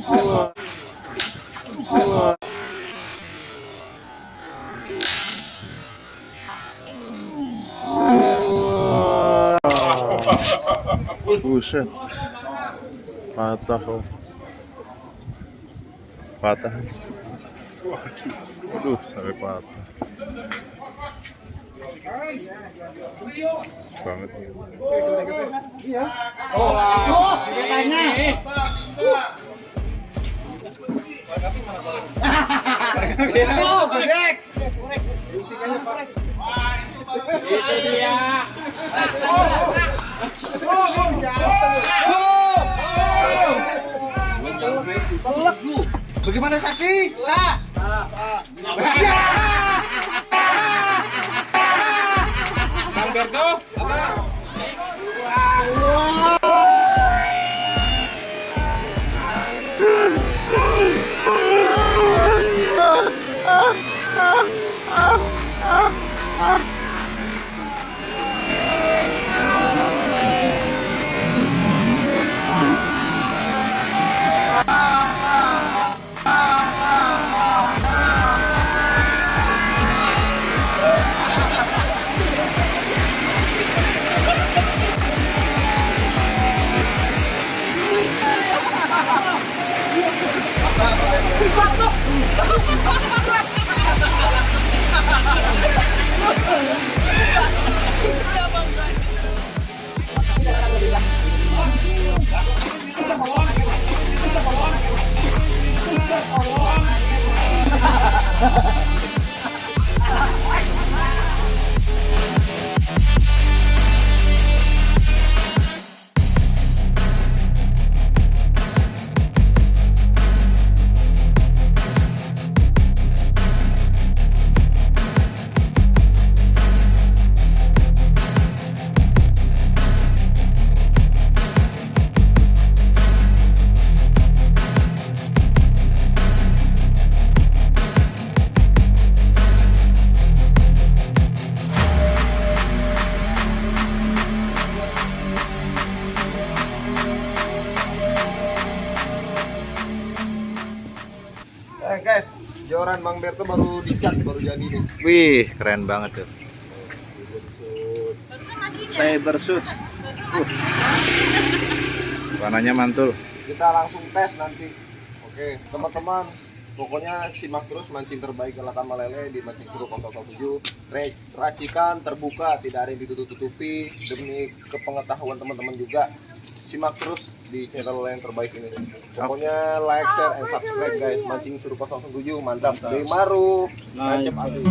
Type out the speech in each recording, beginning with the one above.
Buset. Patah kok. Patah. Aduh, sampai patah. Banget ya. Itu dia. Bagaimana saksi? Sah. Bang Berto. Guys, joran Bang Berto baru dicat, baru jadi nih. Wih, keren banget tuh. Cybersuit. Warnanya mantul. Kita langsung tes nanti. Oke, teman-teman, pokoknya simak terus mancing terbaik Galatan Malele di Mancing Seru 007. Racikan terbuka, tidak ada yang ditutup-tutupi demi kepengetahuan teman-teman juga. Simak terus di channel yang terbaik ini. Pokoknya like, share, and subscribe guys. Mancing Seru 007 mantap. Dari Maru, Nancep Adi.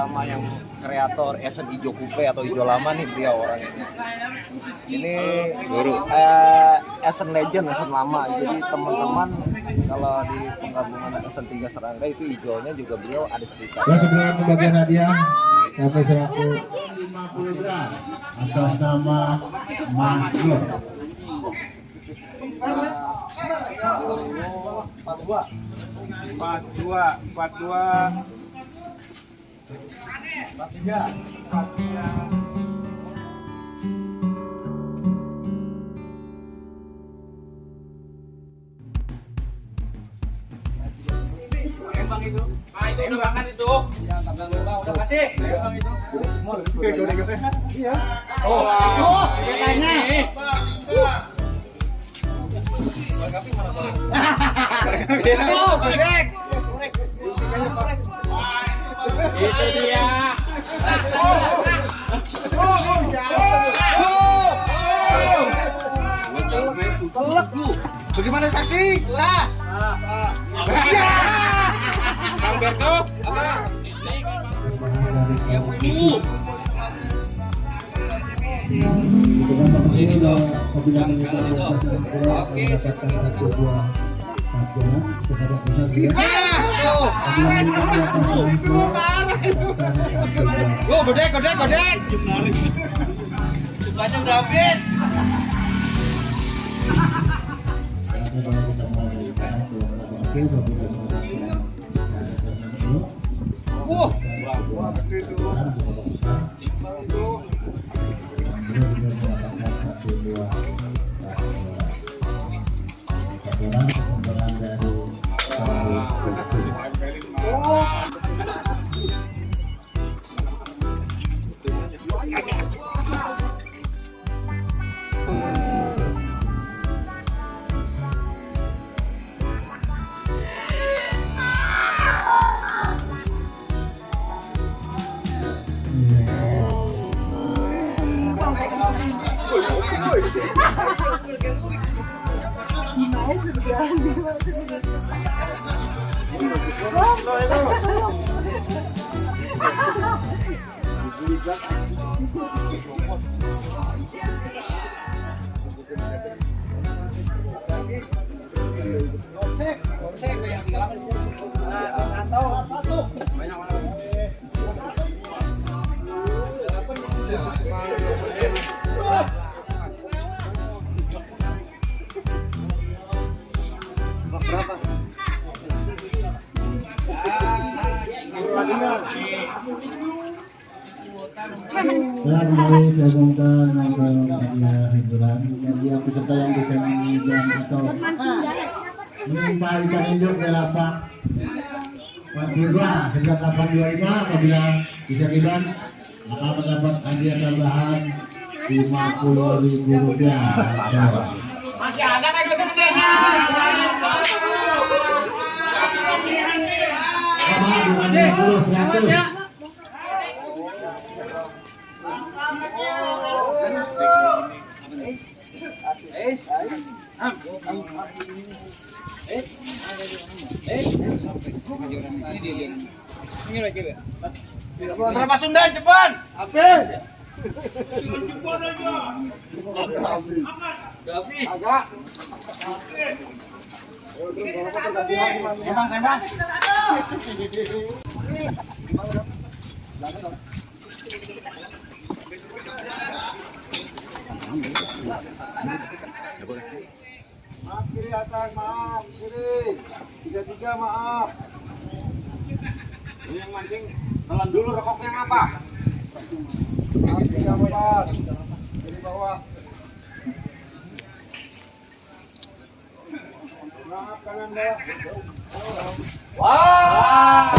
sama yang kreator Esen Ijo Coupe atau Ijo Lama nih, beliau orangnya. Ini Esen Legend, Esen Lama. Jadi teman-teman kalau di penggabungan Esen 3 Serangga itu hijaunya juga beliau ada cerita. Ya, sebelum pembagian hadiah sampai 150 gram atas nama Mas Nur. 42. Itu udah makan itu. Iya, udah kasih. Iya. Oh, kayaknya. Oh, korek. Itu dia. Bagaimana saksi? Sah. Kang Berto, apa? Oh, godek. Sukanya udah habis. Telah kembali diumumkan hadiah hiburan hadiah peserta yang bisa meminjam atau menimpa ikan induk di lapak 42 sejak 825 apabila bisa hilang maka mendapat hadiah tambahan Rp50.000. Masih ada nggak gue sebenarnya? Sama dengan 50 100. Terima Sunda Jepang. Habis. Habis. Agak. Emang kandang. Maaf kiri atas, maaf kiri. 33 maaf. Ini yang mancing telan dulu rokoknya apa? Maaf 34. Kiri bawah. Maaf kanan bawah. Wah.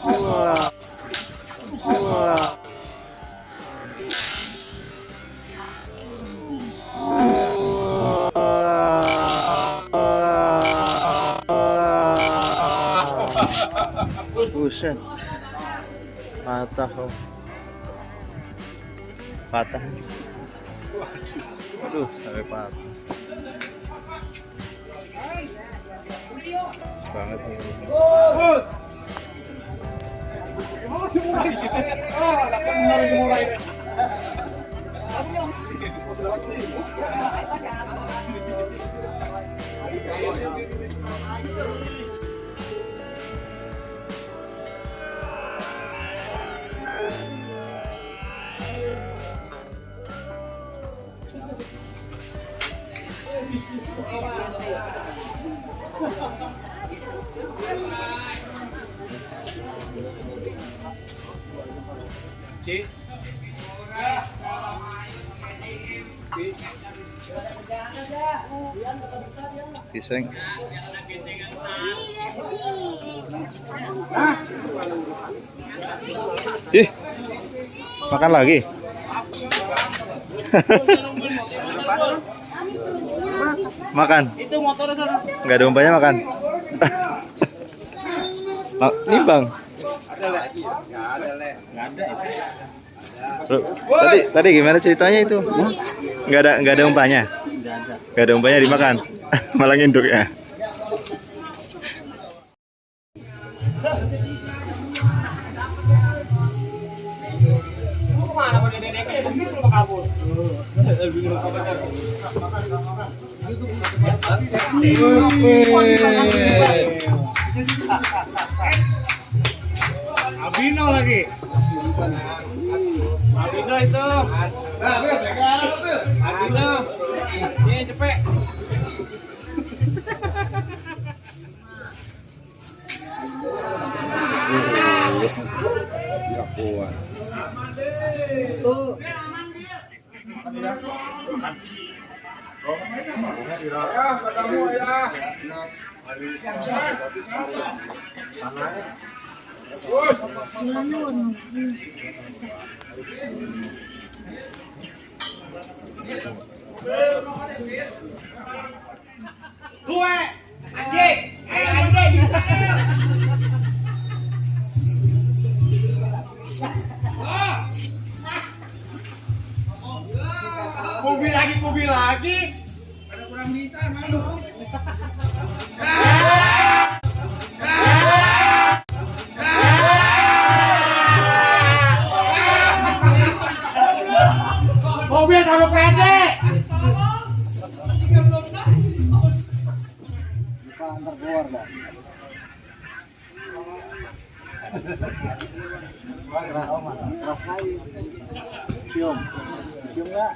Wah. Wah. Buset. Patah om. Patah. Aduh, sampai patah. Banget nih. Pisang. Ih, makan lagi. Makan. Itu motor sana. Nggak ada umpannya makan. Nih bang. Tadi gimana ceritanya itu? Nggak ada umpannya. Nggak ada umpannya dimakan. Malah nginduk ya. Albino lagi. Albino itu. Albino. Ini cepet. Nggak kuat. Gue anjing, anjing. Kubi lagi. Ada kurang bisa emang lu. Mobil terlalu pede. Antar keluar dah. Keras kali. Cium nggak?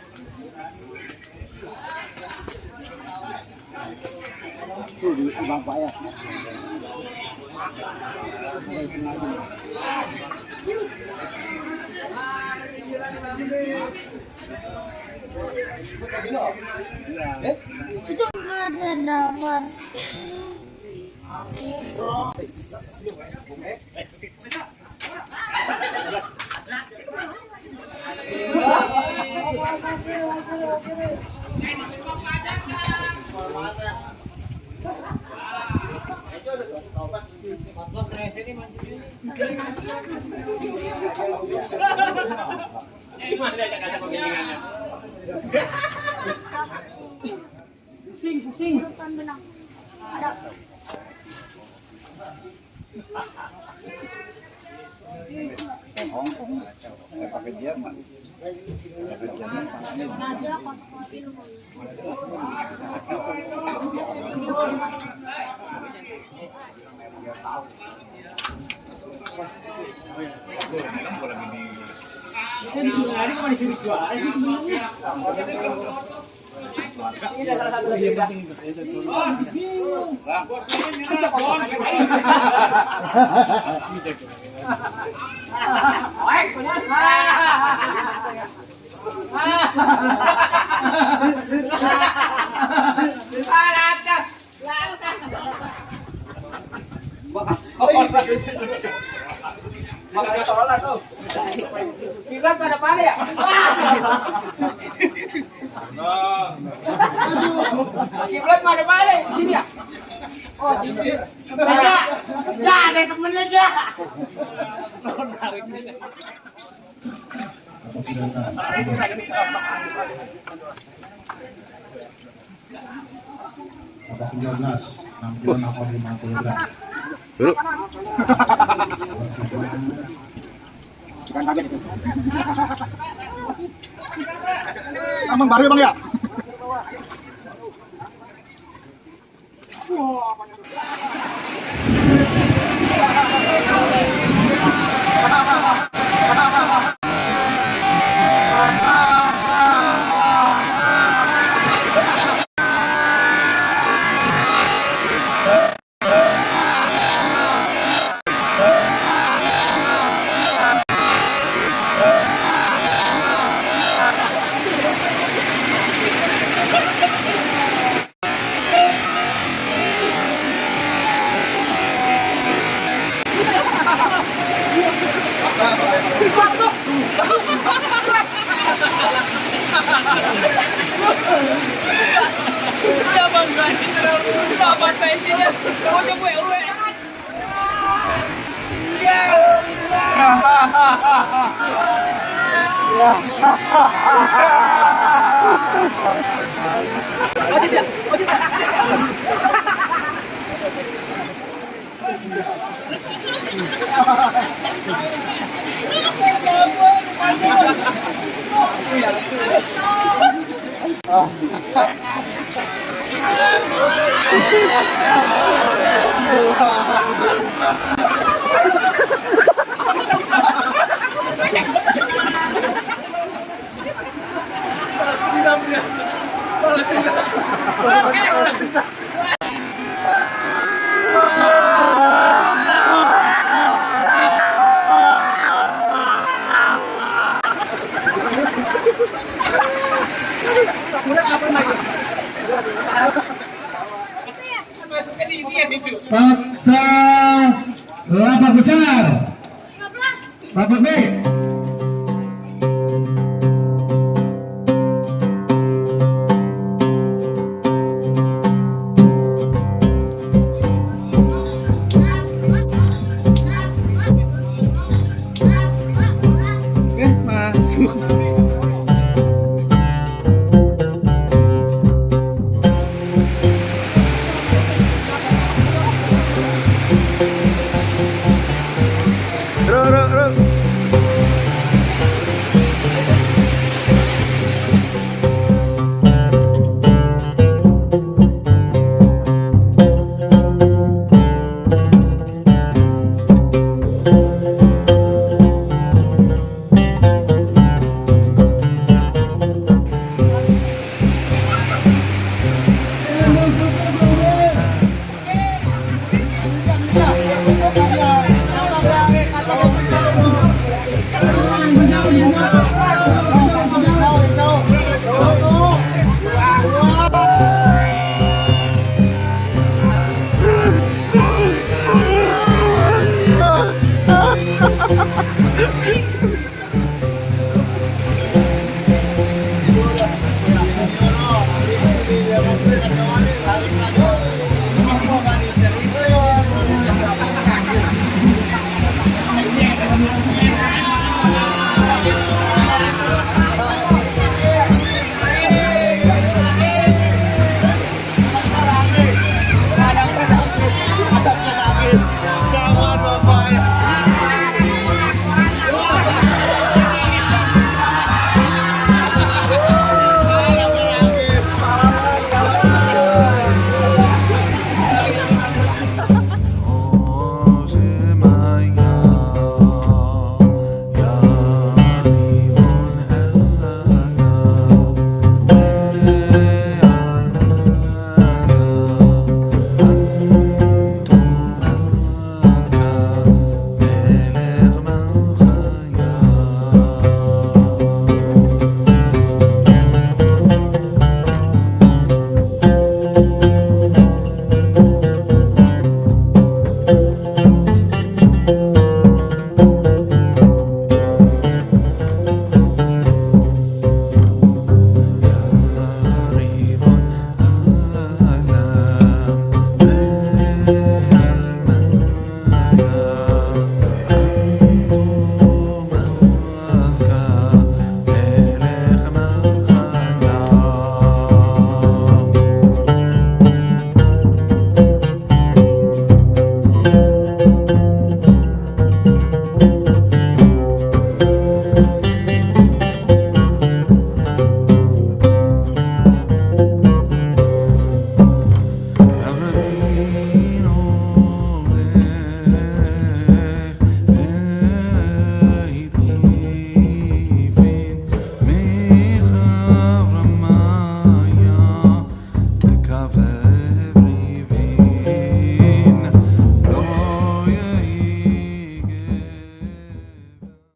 Tuh di bang Pak ya. Itu ada nomor. Pusing. Ada. Pakai Jerman. Aja kotak-kotak. Saya dijual hari kemana sih dijual? Ini salah satu lagi yang penting itu. Lantas. Makan sholat tuh. Kiblat pada ya? Kiblat pada di sini ya? Oh, sini. Ya, ada temennya aja. Bapak 13, 60 kg. Dulu. Abang baru ya bang ya? Fakta lapak besar. Lapak B. Jangan